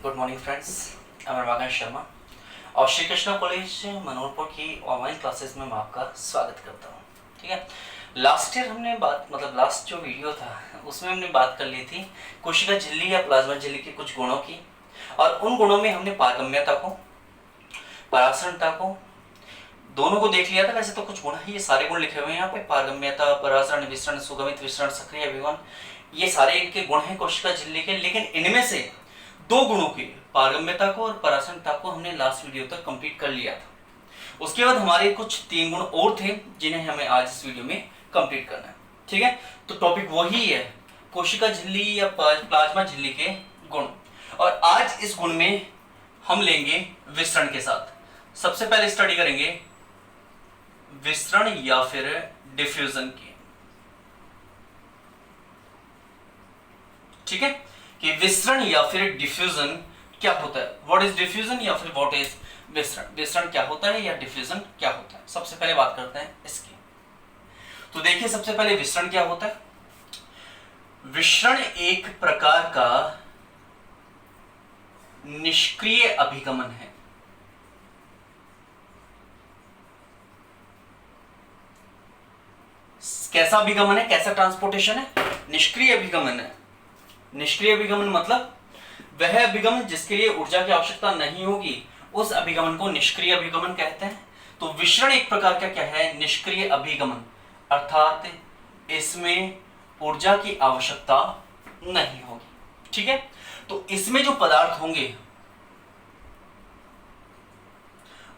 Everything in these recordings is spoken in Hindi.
गुड मॉर्निंग फ्रेंड्स, मैं रमाकांत शर्मा और श्री कृष्णा कॉलेज मनोहरपुर की ऑनलाइन क्लासेस में मैं आपका स्वागत करता हूँ। ठीक है, लास्ट ईयर हमने लास्ट जो वीडियो था उसमें हमने बात कर ली थी कोशिका झिल्ली या प्लाज्मा झिल्ली के कुछ गुणों की, और उन गुणों में हमने पारगम्यता को, परासरणता को, दोनों को देख लिया था। वैसे तो कुछ गुण है, ये सारे गुण लिखे हुए हैं यहाँ पे, पारगम्यता, परासरण, विसरण, सुगमित विसरण, सक्रिय विवरण, ये सारे इनके गुण हैं कोशिका झिल्ली के। लेकिन इनमें से दो गुणों की, पारगम्यता को और परासरणता को, हमने लास्ट वीडियो तक कंप्लीट कर लिया था। उसके बाद हमारे कुछ 3 गुण और थे जिन्हें हमें आज इस वीडियो में कंप्लीट करना है। ठीक है, तो टॉपिक वही है, कोशिका झिल्ली या प्लाज्मा झिल्ली के गुण। और आज इस गुण में हम लेंगे विसरण के साथ। सबसे पहले स्टडी करेंगे विसरण या फिर डिफ्यूजन की। ठीक है, कि विसरण या फिर डिफ्यूजन क्या होता है, व्हाट इज डिफ्यूजन या फिर व्हाट इज विसरण। विसरण क्या होता है या डिफ्यूजन क्या होता है, सबसे पहले बात करते हैं इसकी। तो देखिए, सबसे पहले विसरण क्या होता है। विसरण एक प्रकार का निष्क्रिय अभिगमन है। कैसा अभिगमन है, कैसा ट्रांसपोर्टेशन है, निष्क्रिय अभिगमन है। निष्क्रिय अभिगमन मतलब वह अभिगमन जिसके लिए ऊर्जा की आवश्यकता नहीं होगी, उस अभिगमन को निष्क्रिय अभिगमन कहते हैं। तो विसरण एक प्रकार का क्या है, निष्क्रिय अभिगमन, अर्थात इसमें ऊर्जा की आवश्यकता नहीं होगी। ठीक है, तो इसमें जो पदार्थ होंगे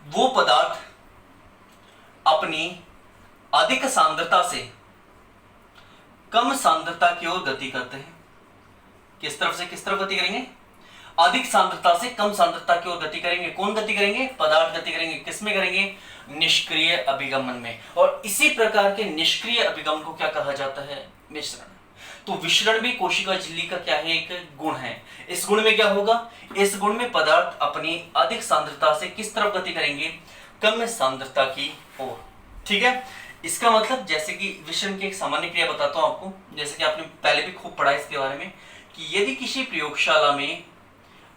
वो पदार्थ अपनी अधिक सांद्रता से कम सांद्रता की ओर गति करते हैं। किस तरफ से किस तरफ गति करेंगे, अधिक सांद्रता से कम सांद्रता की ओर गति करेंगे। कौन गति करेंगे, पदार्थ गति करेंगे। किसमें करेंगे, निष्क्रिय अभिगमन में। और इसी प्रकार के निष्क्रिय अभिगमन को क्या कहा जाता है, विसरण। तो विसरण भी कोशिका झिल्ली का क्या है, एक गुण है। इस गुण में क्या होगा, इस गुण में पदार्थ अपनी अधिक सांद्रता से किस तरफ गति करेंगे, कम सांद्रता की ओर। ठीक है, इसका मतलब जैसे कि विसरण की एक सामान्य क्रिया बताता हूं आपको, जैसे कि आपने पहले भी खूब पढ़ा इसके बारे में, कि यदि किसी प्रयोगशाला में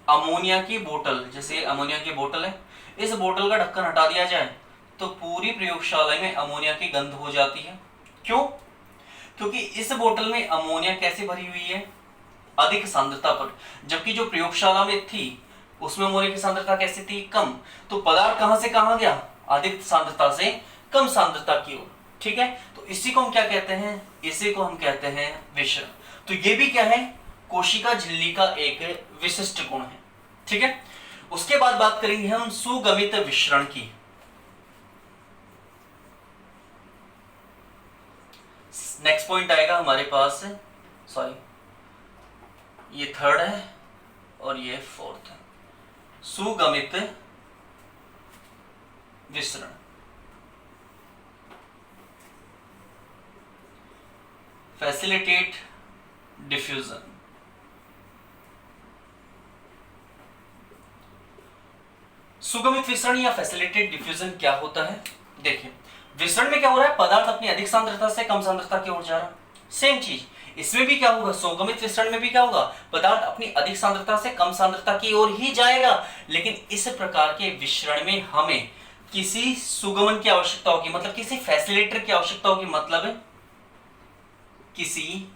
अमोनिया की बोतल, जैसे अमोनिया की बोतल है, इस बोतल का ढक्कन हटा दिया जाए तो पूरी प्रयोगशाला में अमोनिया की गंध हो जाती है। क्यों, क्योंकि इस बोतल में अमोनिया कैसे भरी हुई है, अधिक सांद्रता पर, जबकि जो प्रयोगशाला में थी उसमें अमोनिया की सांद्रता कैसे थी, कम। तो पदार्थ कहां से कहां गया, अधिक सांद्रता से कम सांद्रता की ओर। ठीक है, तो इसी को हम क्या कहते हैं, इसी को हम कहते हैं विसरण। तो ये भी क्या है, कोशिका झिल्ली का एक विशिष्ट गुण है। ठीक है, उसके बाद बात करेंगे हम सुगमित विसरण की। नेक्स्ट पॉइंट आएगा हमारे पास, सॉरी ये थर्ड है और ये फोर्थ है, सुगमित विसरण। Facilitate diffusion. सुगमित विसरण या फैसिलिटेट डिफ्यूजन क्या होता है। देखिए, विसरण में क्या हो रहा है, पदार्थ अपनी अधिक सांद्रता से कम सांद्रता की ओर जा रहा है। सेम चीज इसमें भी क्या होगा, सुगमित विसरण में भी क्या होगा, पदार्थ अपनी अधिक सांद्रता से कम सांद्रता की ओर ही जाएगा। लेकिन इस प्रकार के विसरण में हमें किसी सुगमन की आवश्यकता होगी, मतलब किसी फैसिलिटेटर की आवश्यकता होगी, मतलब किसी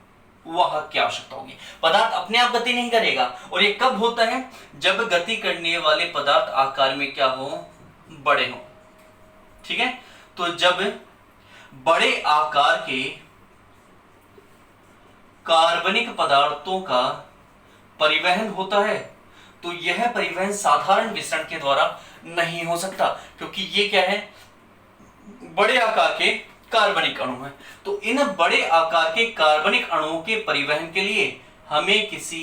वाहक की आवश्यकता होगी। पदार्थ अपने आप गति नहीं करेगा। और ये कब होता है, जब गति करने वाले पदार्थ आकार में क्या हो, बड़े हो। ठीक है, तो जब बड़े आकार के कार्बनिक पदार्थों का परिवहन होता है, तो यह परिवहन साधारण विसरण के द्वारा नहीं हो सकता, क्योंकि ये क्या है, बड़े आकार के कार्बनिक अणु है। तो इन बड़े आकार के कार्बनिक अणुओं के परिवहन के लिए हमें किसी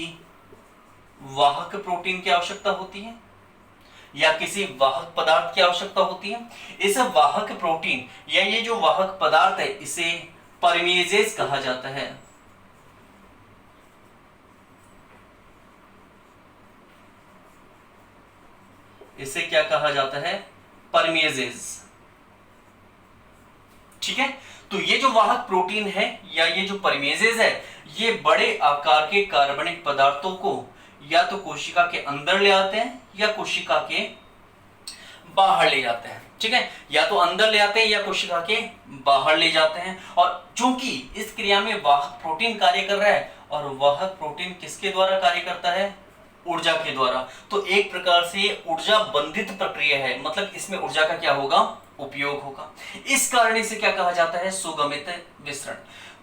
वाहक प्रोटीन की आवश्यकता होती है या किसी वाहक पदार्थ की आवश्यकता होती है। इस वाहक प्रोटीन या ये जो वाहक पदार्थ है, इसे परमेजेज कहा जाता है। इसे क्या कहा जाता है, परमेजेज। ठीक है, तो ये जो वाहक प्रोटीन है या ये जो परमेजेज है, ये बड़े आकार के कार्बनिक पदार्थों को या तो कोशिका के अंदर ले आते हैं या कोशिका के बाहर ले जाते हैं। ठीक है, या तो अंदर ले आते हैं या कोशिका के बाहर ले जाते हैं। और चूंकि इस क्रिया में वाहक प्रोटीन कार्य कर रहा है, और वाहक प्रोटीन किसके द्वारा कार्य करता है? ऊर्जा के द्वारा। तो एक प्रकार से ऊर्जा बंधित प्रक्रिया है, मतलब इसमें ऊर्जा का क्या होगा? उपयोग होगा। इस कारण से क्या कहा जाता है? सुगमित विसरण।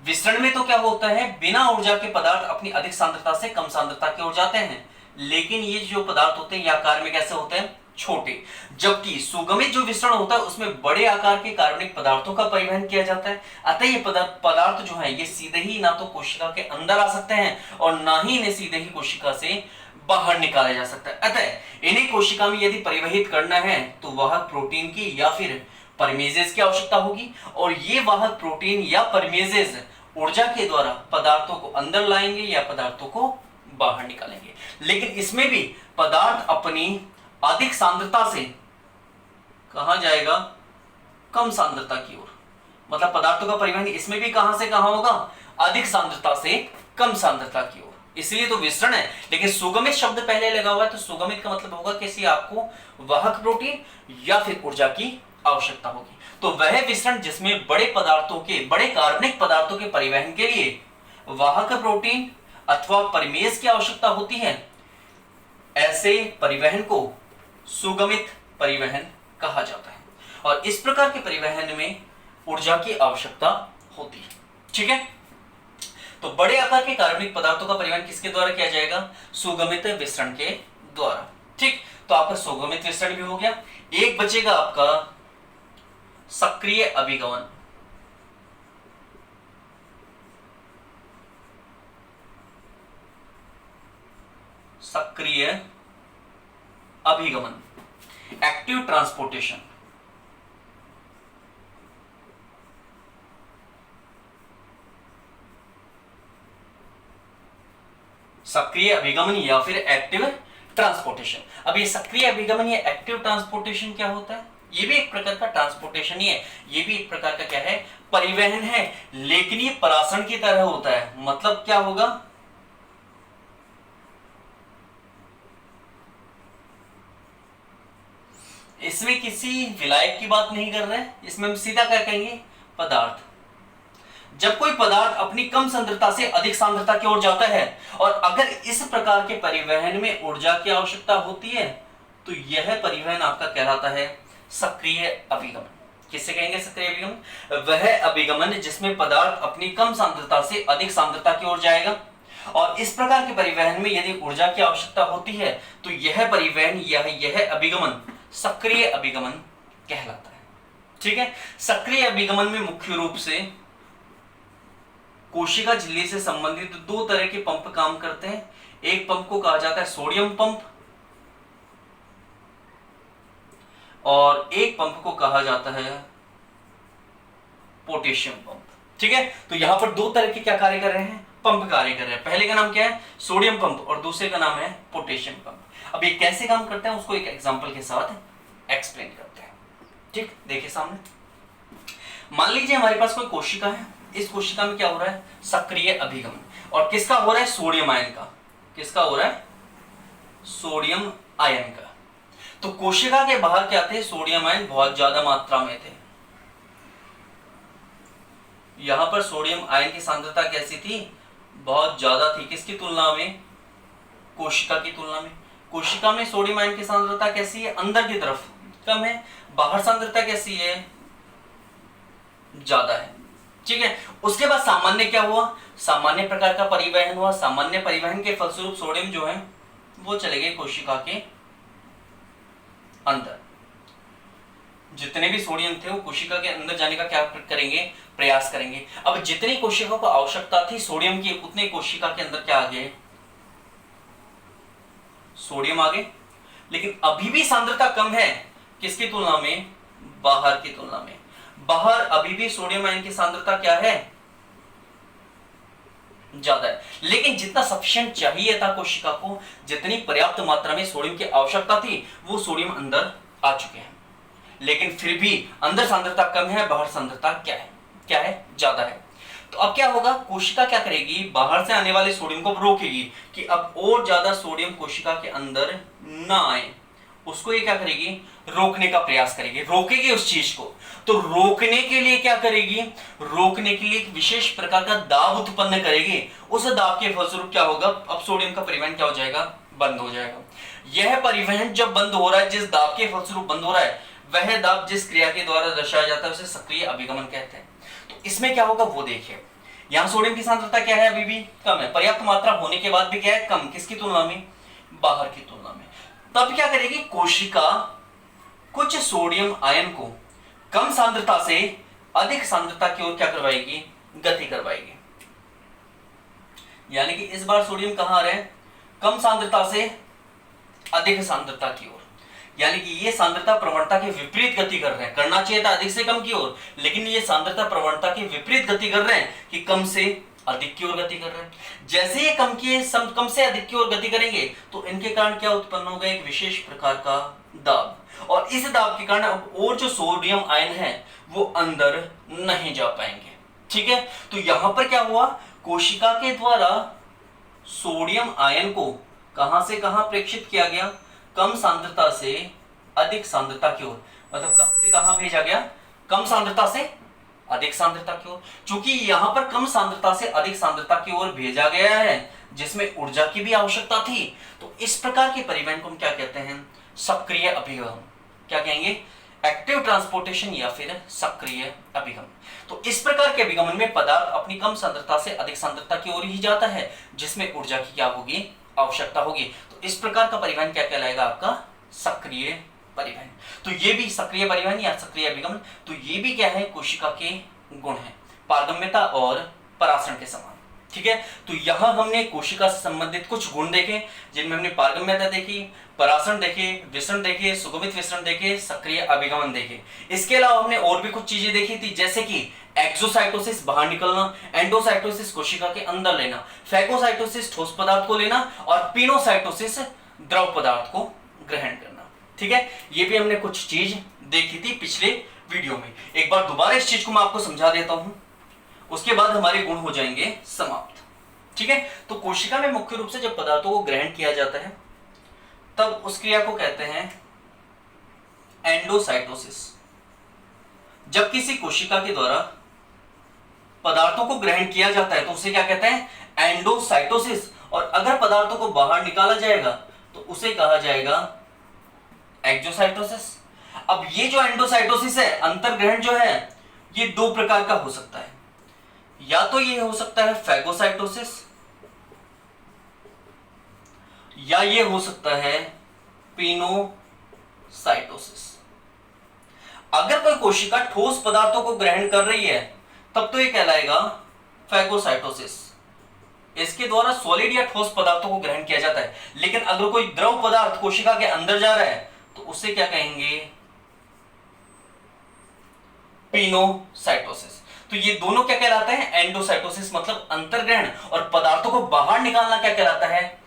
विसरण में तो क्या होता है? बिना ऊर्जा के पदार्थ अपनी अधिक सांद्रता से कम सांद्रता की ओर जाते हैं, लेकिन ये जो पदार्थ होते हैं ये आकार में कैसे होते हैं? छोटे। जबकि सुगमित जो विसरण होता है उसमें बड़े आकार के कार्बनिक पदार्थों का परिवहन किया जाता है। अतः ये पदार्थ जो है ये सीधे ही ना तो कोशिका के अंदर आ सकते हैं और ना ही इन्हें सीधे ही कोशिका से बाहर निकाला जा सकता है। अतः इन्हें कोशिका में यदि परिवहित करना है तो वाहक प्रोटीन की या फिर परमेजेज की आवश्यकता होगी, और ये वाहक प्रोटीन या परमेजेज ऊर्जा के द्वारा पदार्थों को अंदर लाएंगे या पदार्थों को बाहर निकालेंगे। लेकिन इसमें भी पदार्थ अपनी अधिक सांद्रता से कहां जाएगा? कम सांद्रता की ओर। मतलब पदार्थों का परिवहन इसमें भी कहां से कहां होगा? अधिक सांद्रता से कम सांद्रता की ओर। इसलिए तो विसरण है। लेकिन सुगमित शब्द पहले लगा हुआ है, तो सुगमित का मतलब होगा किसी आपको वाहक प्रोटीन या फिर ऊर्जा की आवश्यकता होगी। तो वह विसरण जिसमें बड़े पदार्थों के, बड़े कार्बनिक पदार्थों के परिवहन के लिए वाहक प्रोटीन अथवा परिमेज की आवश्यकता होती है, ऐसे परिवहन को सुगमित परिवहन कहा जाता है। और इस प्रकार के परिवहन में ऊर्जा की आवश्यकता होती है। ठीक है, तो बड़े आकार के कार्बनिक पदार्थों का परिवहन किसके द्वारा किया जाएगा? सुगमित विसरण के द्वारा। ठीक, तो आपका सुगमित विसरण भी हो गया। एक बचेगा आपका सक्रिय अभिगमन। सक्रिय अभिगमन, एक्टिव ट्रांसपोर्टेशन। सक्रिय अभिगमन या फिर एक्टिव ट्रांसपोर्टेशन। अब ये सक्रिय अभिगमन या एक्टिव ट्रांसपोर्टेशन क्या होता है? ये भी एक प्रकार का ट्रांसपोर्टेशन ही है, ये भी एक प्रकार का क्या है? परिवहन है, लेकिन ये परासरण की तरह होता है। मतलब क्या होगा? इसमें किसी विलायक की बात नहीं कर रहे, इसमें हम सीधा क्या कहेंगे? पदार्थ। जब कोई पदार्थ अपनी कम सांद्रता से अधिक सांद्रता की ओर जाता है और अगर इस प्रकार के परिवहन में ऊर्जा की आवश्यकता होती है, तो यह परिवहन आपका कहलाता है सक्रिय अभिगमन। किससे कहेंगे सक्रिय अभिगमन? वह अभिगमन जिसमें पदार्थ अपनी कम सांद्रता से अधिक सांद्रता की ओर जाएगा, और इस प्रकार के परिवहन में यदि ऊर्जा की आवश्यकता होती है तो यह परिवहन यह अभिगमन सक्रिय अभिगमन कहलाता है। ठीक है, सक्रिय अभिगमन में मुख्य रूप से कोशिका झिल्ली से संबंधित दो तरह के पंप काम करते हैं। एक पंप को कहा जाता है सोडियम पंप और एक पंप को कहा जाता है पोटेशियम पंप। ठीक है, तो यहां पर दो तरह के क्या कार्य कर रहे हैं? पंप कार्य कर रहे हैं। पहले का नाम क्या है? सोडियम पंप, और दूसरे का नाम है पोटेशियम पंप। अब ये कैसे काम करते हैं उसको एक एग्जांपल के साथ एक्सप्लेन करते हैं। ठीक, देखिए सामने मान लीजिए हमारे पास कोई कोशिका है। इस कोशिका में क्या हो रहा है? सक्रिय अभिगमन, और किसका हो रहा है? सोडियम आयन का। किसका हो रहा है? सोडियम आयन का। तो कोशिका के बाहर क्या थे? सोडियम आयन बहुत ज्यादा मात्रा में थे। यहां पर सोडियम आयन की सांद्रता कैसी थी? बहुत ज्यादा थी। किसकी तुलना में? कोशिका की तुलना में। कोशिका में सोडियम आयन की सांद्रता कैसी है? अंदर की तरफ कम है। बाहर सांद्रता कैसी है? ज्यादा है। ठीक है, उसके बाद सामान्य क्या हुआ? सामान्य प्रकार का परिवहन हुआ। सामान्य परिवहन के फलस्वरूप सोडियम जो है वो चले गए कोशिका के अंदर। जितने भी सोडियम थे वो कोशिका के अंदर जाने का क्या करेंगे? प्रयास करेंगे। अब जितनी कोशिका को आवश्यकता थी सोडियम की, उतने कोशिका के अंदर क्या आ गए? सोडियम आ गए। लेकिन अभी भी सांद्रता कम है। किसकी तुलना में? बाहर की तुलना में। बाहर अभी भी सोडियम आयन की सांद्रता क्या है? ज्यादा है। लेकिन जितना सफिशिएंट चाहिए था कोशिका को, जितनी पर्याप्त मात्रा में सोडियम की आवश्यकता थी, वो सोडियम अंदर आ चुके हैं। लेकिन फिर भी अंदर सांद्रता कम है, बाहर सांद्रता क्या है? ज्यादा है। तो अब क्या होगा, कोशिका क्या करेगी, बाहर से आने वाले सोडियम को रोकेगी कि अब और ज्यादा सोडियम कोशिका के अंदर ना आए। उसको ये क्या करेगी, रोकने का प्रयास करेगी, रोकेगी उस चीज को। तो रोकने के लिए क्या करेगी, रोकने के लिए एक विशेष प्रकार का दाब उत्पन्न करेगी। उस दाब के फलस्वरूप क्या होगा, अब सोडियम का परिवहन क्या हो जाएगा, बंद हो जाएगा। यह परिवहन जब बंद हो रहा है, जिस दाब के फलस्वरूप बंद हो रहा है, वह दाब जिस क्रिया के द्वारा दर्शाया जाता है उसे सक्रिय अभिगमन कहते हैं। तो इसमें क्या होगा वो देखिए, यहां सोडियम की सांद्रता क्या है, अभी भी कम है, पर्याप्त मात्रा होने के बाद भी क्या है, कम, किसकी तुलना में, बाहर की तुलना में। तब क्या करेगी कोशिका, कुछ सोडियम आयन को कम सांद्रता से अधिक सांद्रता की ओर क्या करवाएगी, गति करवाएगी। यानी कि इस बार सोडियम कहां आ रहे हैं, कम सांद्रता से अधिक सांद्रता की ओर। यानी कि ये सांद्रता प्रवणता के विपरीत गति कर रहे हैं, करना चाहिए था अधिक से कम की ओर, लेकिन ये सांद्रता प्रवणता के विपरीत गति कर रहे हैं कि कम से अधिक की ओर गति कर रहे हैं। जैसे ये कम से अधिक की ओर गति करेंगे तो इनके कारण क्या उत्पन्न होगा, एक विशेष प्रकार का दाब, और इस दाब के कारण अब और जो सोडियम आयन है वो अंदर नहीं जा पाएंगे। ठीक है, तो यहां पर क्या हुआ, कोशिका के द्वारा सोडियम आयन को कहां से कहां प्रेक्षित किया गया, कम सांद्रता से अधिक सांद्रता की ओर, मतलब कहां से कहां भेजा गया, कम सांद्रता से अधिक सांद्रता की ओर। चूंकि यहां पर कम सांद्रता से अधिक सांद्रता की ओर भेजा गया है, जिसमें ऊर्जा की भी आवश्यकता थी, तो इस प्रकार के परिवहन को हम क्या कहते हैं, सक्रिय अभिगम। क्या कहेंगे, एक्टिव ट्रांसपोर्टेशन या फिर सक्रिय अभिगम। तो इस प्रकार के अभिगमन में पदार्थ अपनी कम सांद्रता से अधिक सांद्रता की ओर ही जाता है, जिसमें ऊर्जा की क्या होगी, आवश्यकता होगी। तो इस प्रकार का परिवहन क्या कहलाएगा, आपका सक्रिय परिवहन। तो ये भी सक्रिय परिवहन या सक्रिय अभिगमन, तो ये भी क्या है, कोशिका के गुण है, पारगम्यता और परासरण के समान। ठीक है, तो यहां हमने कोशिका से संबंधित कुछ गुण देखे, जिनमें हमने पारगम्यता देखी, परासरण देखे, विसरण देखे, सुगमित विसरण देखे, सक्रिय अभिगमन देखे। इसके अलावा हमने और भी कुछ चीजें देखी थी, जैसे कि एक्सोसाइटोसिस बाहर निकलना, एंडोसाइटोसिस कोशिका के अंदर लेना, फैगोसाइटोसिस ठोस पदार्थ को लेना, और पिनोसाइटोसिस द्रव पदार्थ को ग्रहण करना। ठीक है, ये भी हमने कुछ चीज देखी थी पिछले वीडियो में। एक बार दोबारा इस चीज को मैं आपको समझा देता हूं, उसके बाद हमारे गुण हो जाएंगे समाप्त। ठीक है, तो कोशिका में मुख्य रूप से जब पदार्थों को ग्रहण किया जाता है तब उस क्रिया को कहते हैं एंडोसाइटोसिस। जब किसी कोशिका के द्वारा पदार्थों को ग्रहण किया जाता है तो उसे क्या कहते हैं, एंडोसाइटोसिस। और अगर पदार्थों को बाहर निकाला जाएगा तो उसे कहा जाएगा एक्सोसाइटोसिस। अब ये जो एंडोसाइटोसिस है, अंतर्ग्रहण जो है, ये दो प्रकार का हो सकता है। या तो ये हो सकता है फैगोसाइटोसिस, या ये हो सकता है पिनोसाइटोसिस। अगर कोई कोशिका ठोस पदार्थों को ग्रहण कर रही है तब तो ये कहलाएगा फैगोसाइटोसिस, इसके द्वारा सॉलिड या ठोस पदार्थों को ग्रहण किया जाता है। लेकिन अगर कोई द्रव पदार्थ कोशिका के अंदर जा रहा है तो उसे क्या कहेंगे, पिनोसाइटोसिस। तो ये दोनों क्या कहलाता है, एंडोसाइटोसिस मतलब अंतर्ग्रहण, और पदार्थों को बाहर निकालना क्या कहलाता है,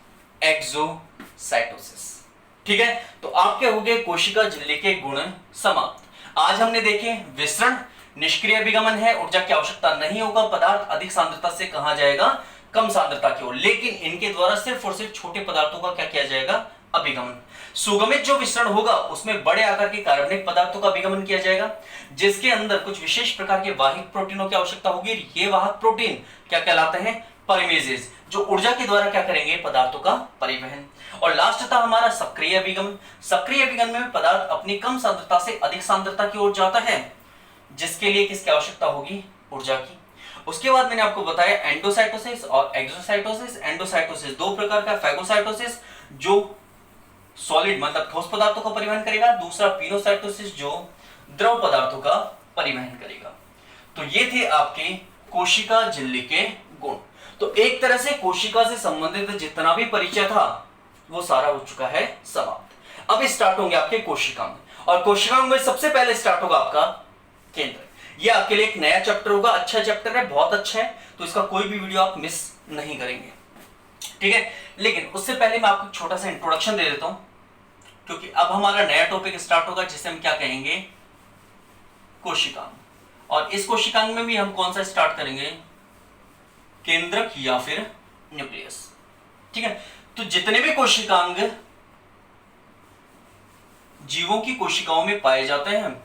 एक्सोसाइटोसिस। ठीक है, तो आपके हो गए कोशिका झिल्ली के गुण समाप्त। आज हमने देखे विसरण, निष्क्रिय अभिगमन है, ऊर्जा की आवश्यकता नहीं होगा, पदार्थ अधिक सांद्रता से कहां जाएगा, कम सांद्रता की ओर, लेकिन इनके द्वारा सिर्फ और सिर्फ छोटे पदार्थों का क्या किया जाएगा, अभिगमन। सुगमित जो विसरण होगा उसमें बड़े आकार के कार्बनिक पदार्थों का अभिगमन किया जाएगा, जिसके अंदर कुछ विशेष प्रकार के वाहक प्रोटीनों की आवश्यकता होगी। ये वाहक प्रोटीन क्या कहलाते हैं, परिमेजेस, जो ऊर्जा के द्वारा क्या करेंगे, पदार्थों का परिवहन। और लास्ट था हमारा सक्रिय अभिगमन। सक्रिय अभिगमन में पदार्थ अपनी कम सांद्रता से अधिक सांद्रता की ओर जाता है, जिसके लिए किसकी आवश्यकता होगी, ऊर्जा की। उसके बाद मैंने आपको बताया एंडोसाइटोसिस और एक्सोसाइटोसिस। एंडोसाइटोसिस दो प्रकार का, फैगोसाइटोसिस जो सॉलिड मतलब ठोस पदार्थों का परिवहन करेगा, दूसरा पिनोसाइटोसिस जो द्रव पदार्थों का परिवहन करेगा। तो ये थे आपके कोशिका झिल्ली के गुण। तो एक तरह से कोशिका से संबंधित जितना भी परिचय था वो सारा हो चुका है समाप्त। अब स्टार्ट होंगे आपके कोशिकांग, और कोशिकांग में सबसे पहले स्टार्ट होगा आपका केंद्र। ये आपके लिए एक नया चैप्टर होगा, अच्छा चैप्टर है, बहुत अच्छा है, तो इसका कोई भी वीडियो आप मिस नहीं करेंगे। ठीक है, लेकिन उससे पहले मैं आपको छोटा सा इंट्रोडक्शन दे देता हूं, क्योंकि अब हमारा नया टॉपिक स्टार्ट होगा जिसे हम क्या कहेंगे, कोशिकांग। और इस कोशिकांग में भी हम कौन सा स्टार्ट करेंगे, केंद्रक या फिर न्यूक्लियस। ठीक है, तो जितने भी कोशिकांग जीवों की कोशिकाओं में पाए जाते हैं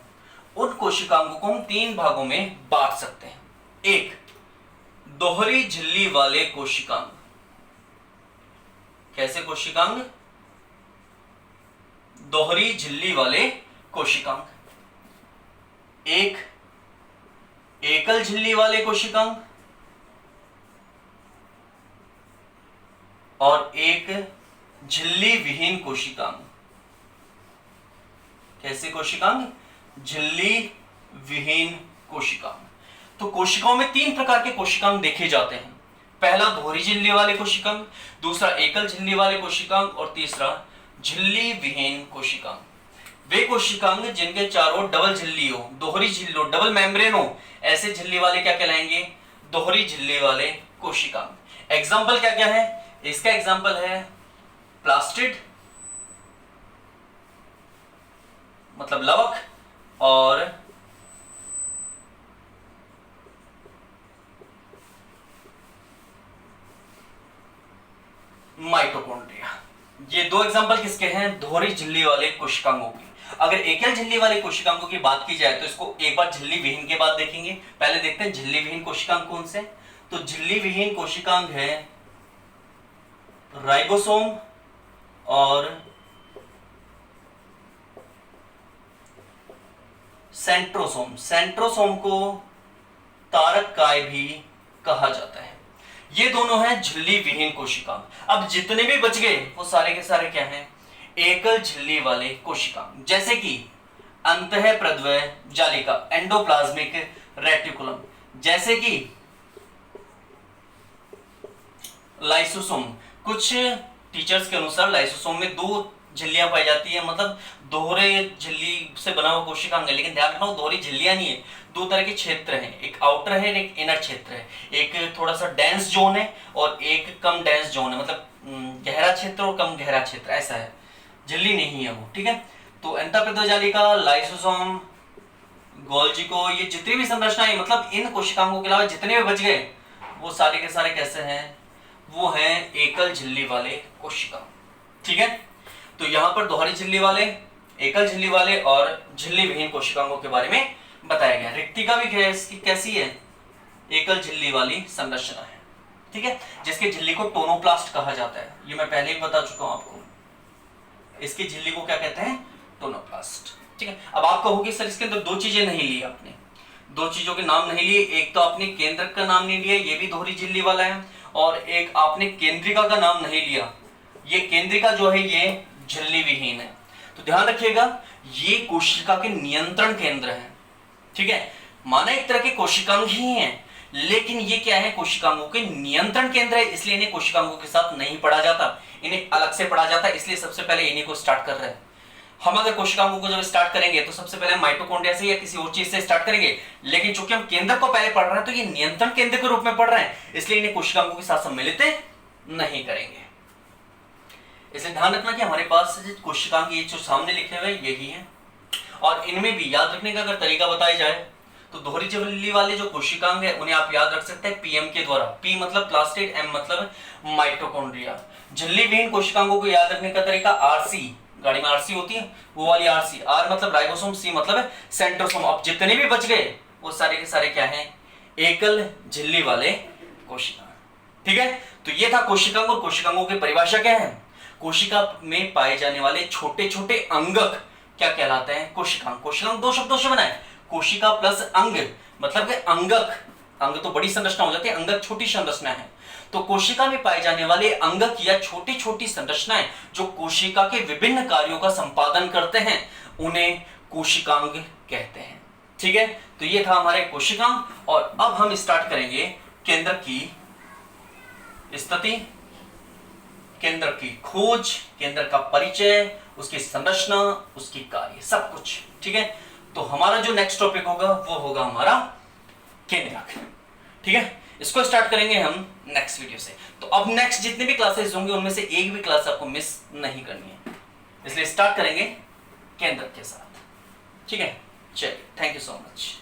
उन कोशिकांगों को हम 3 भागों में बांट सकते हैं। एक, दोहरी झिल्ली वाले कोशिकांग। कैसे कोशिकांग? दोहरी झिल्ली वाले कोशिकांग। एक, एकल झिल्ली वाले कोशिकांग और एक झिल्ली विहीन कोशिकांग। कैसे कोशिकांग? झिल्ली विहीन कोशिकांग। तो कोशिकाओं में 3 प्रकार के कोशिकांग देखे जाते हैं। पहला दोहरी झिल्ली वाले कोशिकांग, दूसरा एकल झिल्ली वाले कोशिकांग और तीसरा झिल्ली विहीन कोशिकांग। वे कोशिकांग जिनके चारों डबल झिल्ली हो, दोहरी झिल्ली हो, डबल मेम्ब्रेन हो, ऐसे झिल्ली वाले क्या कहलाएंगे? दोहरी झिल्ली वाले कोशिकांग। एग्जाम्पल क्या क्या है इसका? एग्जाम्पल है प्लास्टिड मतलब लवक और माइटोकॉन्ड्रिया। ये 2 एग्जांपल किसके हैं? दोहरी झिल्ली वाले कोशिकांगों की। अगर एकल झिल्ली वाले कोशिकांगों की बात की जाए तो इसको एक बार झिल्ली विहीन के बाद देखेंगे। पहले देखते हैं झिल्ली विहीन कोशिकांग कौन से। तो झिल्ली विहीन कोशिकांग है राइबोसोम और सेंट्रोसोम। सेंट्रोसोम को तारक काय भी कहा जाता है। ये दोनों हैं झिल्ली विहीन कोशिकांग। अब जितने भी बच गए वो सारे के सारे क्या हैं? एकल झिल्ली वाले कोशिकांग, जैसे कि अंतःप्रद्वय जालिका एंडोप्लाज्मिक रेटिकुलम, जैसे कि लाइसोसोम। कुछ टीचर्स के अनुसार लाइसोसोम में 2 झिल्लियां पाई जाती है, मतलब दोहरे झिल्ली से बना हुआ कोशिकांग है। लेकिन ध्यान रखना दोहरी झिल्लियां नहीं है, 2 तरह के क्षेत्र हैं, एक आउटर है एक इनर क्षेत्र है। एक थोड़ा सा डेंस जोन है और एक कम डेंस जोन है, मतलब गहरा क्षेत्र और कम गहरा क्षेत्र, ऐसा है। झिल्ली नहीं है वो। ठीक है, तो अंतःप्रद्वय जालिका, लाइसोसोम, गोल्जिको, ये जितनी भी संरचनाएं, मतलब इन कोशिकांगों के अलावा जितने भी बच गए वो सारे के सारे कैसे हैं? वो हैं एकल झिल्ली वाले कोशिकांग। ठीक है, तो यहां पर दोहरी झिल्ली वाले, एकल झिल्ली वाले और झिल्ली विहीन कोशिकांगों के बारे में बताया गया। रिक्तिका भी कैसी है? एकल झिल्ली वाली संरचना है। ठीक है, जिसके झिल्ली को टोनोप्लास्ट कहा जाता है। ये मैं पहले ही बता चुका हूं आपको। इसकी झिल्ली को क्या कहते हैं? टोनोप्लास्ट। ठीक है, अब आप कहोगे सर इसके अंदर 2 चीजें नहीं ली आपने, 2 चीजों के नाम नहीं लिए। एक तो आपने केंद्रक का नाम नहीं लिया, ये भी दोहरी झिल्ली वाला है, और एक आपने केंद्रिका का नाम नहीं लिया। ये केंद्रिका जो है ये झिल्ली विहीन है। तो ध्यान रखिएगा ये कोशिका के नियंत्रण केंद्र है। ठीक है, माना एक तरह के कोशिकांग ही हैं, लेकिन ये क्या है? कोशिकांगों के नियंत्रण केंद्र है, इसलिए इन्हें कोशिकांगों के साथ नहीं पढ़ा जाता, इन्हें अलग से पढ़ा जाता है। इसलिए सबसे पहले इन्हीं को स्टार्ट कर रहे हैं हम। अगर कोशिकांगों को जब स्टार्ट करेंगे तो सबसे पहले माइटोकॉन्ड्रिया से या किसी और चीज से स्टार्ट करेंगे, लेकिन चूंकि हम केंद्र को पहले पढ़ रहे हैं तो ये नियंत्रण केंद्र के रूप में पढ़ रहे हैं, इसलिए इन्हें कोशिकांगों के साथ सम्मिलित नहीं करेंगे। इसलिए ध्यान रखना कि हमारे पास कोशिकांग ये जो सामने लिखे हुए यही है, और इनमें भी याद रखने का अगर तरीका बताया जाए तो दोहरी झिल्ली वाले जो कोशिकांग है उन्हें आप याद रख सकते हैं पीएम के द्वारा। पी मतलब प्लास्टिड, एम मतलब माइटोकॉन्ड्रिया। झिल्ली विहीन कोशिकांगों को याद रखने का तरीका आरसी, गाड़ी में आरसी होती है वो वाली आरसी। आर मतलब राइबोसोम, सी मतलब सेंट्रोसोम। अब जितने भी बच गए वो सारे के सारे क्या हैं? एकल झिल्ली वाले कोशिकांग। ठीक है, तो ये था कोशिकांग। और कोशिकांगों की परिभाषा क्या है? कोशिका में पाए जाने वाले छोटे छोटे अंगक क्या कहलाते हैं? कोशिकांग। कोशिकांग 2 शब्दों से बना है, कोशिका प्लस अंग, मतलब कि अंगक। अंग तो बड़ी संरचना हो जाती है, अंगक छोटी संरचना है। तो कोशिका में पाए जाने वाले अंगक या छोटी छोटी संरचनाएं जो कोशिका के विभिन्न कार्यों का संपादन करते हैं उन्हें कोशिकांग कहते हैं। ठीक है, तो ये था हमारे कोशिकांग। और अब हम स्टार्ट करेंगे केंद्र की स्थिति, केंद्र की खोज, केंद्र का परिचय, उसकी संरचना, उसकी कार्य, सब कुछ। ठीक है, तो हमारा जो नेक्स्ट टॉपिक होगा वो होगा हमारा केंद्रक। ठीक है, इसको स्टार्ट करेंगे हम नेक्स्ट वीडियो से। तो अब नेक्स्ट जितने भी क्लासेस होंगे उनमें से एक भी क्लास आपको मिस नहीं करनी है, इसलिए स्टार्ट करेंगे केंद्रक के साथ। ठीक है, चलिए, थैंक यू सो मच।